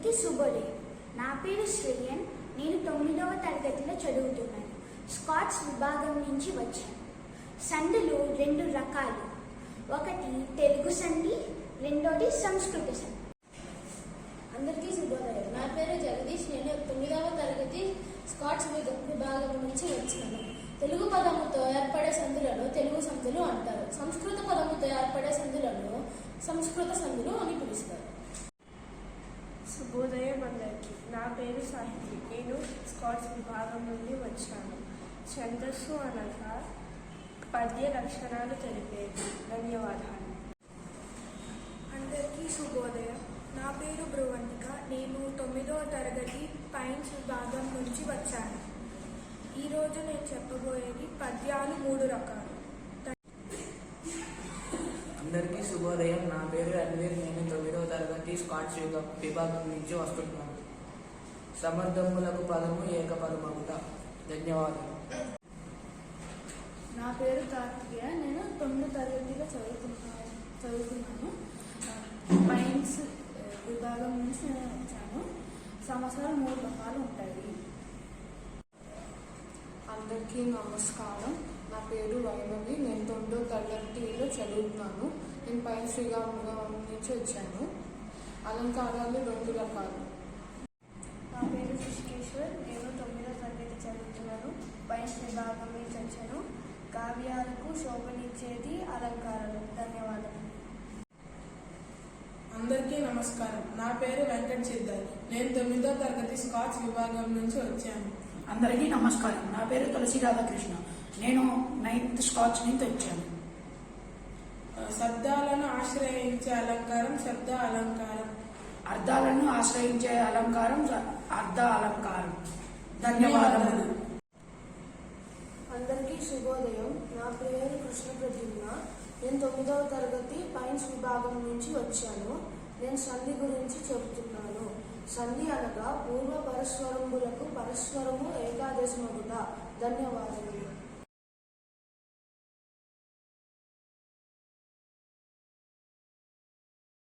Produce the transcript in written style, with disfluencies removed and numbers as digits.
అందరికీ శుభోదయం. నా పేరు శ్రేయన్. నేను 9వ తరగతిలో చదువుతున్నాను. స్కాట్స్ విభాగం నుంచి వచ్చాను. సందులు రెండు రకాలు. ఒకటి తెలుగు సంధి, రెండోది సంస్కృత సంధి. అందరికీ శుభోదయం. నా పేరు జగదీష్. నేను 9వ తరగతి స్కాట్స్ విభాగం నుంచి వచ్చాను. తెలుగు పదముతో ఏర్పడే సందులను తెలుగు సందులు అంటారు. సంస్కృత పదముతో ఏర్పడే సందులను సంస్కృత సందులు అని పిలుస్తారు. శుభోదయం అందరికీ. నా పేరు సాహితి. నేను స్కాట్స్ విభాగం నుండి వచ్చాను. ఛందస్సు అనగా పద్య లక్షణాలు తెలిపేది. ధన్యవాదాలు. అందరికీ శుభోదయం. నా పేరు బృవంతిక. నేను 9వ తరగతి పైన్స్ విభాగం నుంచి వచ్చాను. ఈరోజు నేను చెప్పబోయేది పద్యాలు 3 రకాలు. అందరికీ శుభోదయం. నా పేరు రణవీర్. నేను 9వ తరగతి స్కాట్స్ విభాగం నుంచి వస్తున్నాను. సమర్థములకు పదము ఏకపదమవుట. ధన్యవాదాలు. నా పేరు కార్తికేయ. నేను 9వ తరగతిలో చదువుతున్నాను. పైన్స్ విభాగం నుంచి నేను వచ్చాను. సమస్యలు 3 రకాలు ఉంటాయి. అందరికీ నమస్కారం. నా పేరు వైభవి. నేను 9వ తరగతిలో చదువుతున్నాను. నేను పైన్స్ విభాగం నుంచి వచ్చాను. అలంకారాలు 2 రకాలు. నా పేరు శిష్కేశ్వర్. నేను 9వ తరగతి చదువుతున్నాను. పైన్స్ విభాగం నుంచి వచ్చాను. కావ్యాలకు శోభనిచ్చేది అలంకారాలు. ధన్యవాదాలు. అందరికీ నమస్కారం. నా పేరు వెంకట సిద్ధార్. నేను 9వ తరగతి స్కాట్స్ విభాగం నుంచి వచ్చాను. అందరికీ నమస్కారం. నా పేరు తులసి రాధాకృష్ణ. నేను 9th స్కాట్స్ నుంచి వచ్చాను. శబ్దాలను ఆశ్రయించే అలంకారం శబ్ద అలంకారం. అర్థాలను ఆశ్రయించే అలంకారం అర్థ అలంకారం. ధన్యవాదములు. అందరికీ శుభోదయం. నా పేరు కృష్ణ ప్రద్యుమ్న. నేను 9వ తరగతి పైన్స్ విభాగం నుంచి వచ్చాను. నేను సంధి గురించి చెబుతున్నాను. సంధి అనగా పూర్వ పరస్వరములకు పరస్వరము ఏకాదశమగుట. ధన్యవాదములు.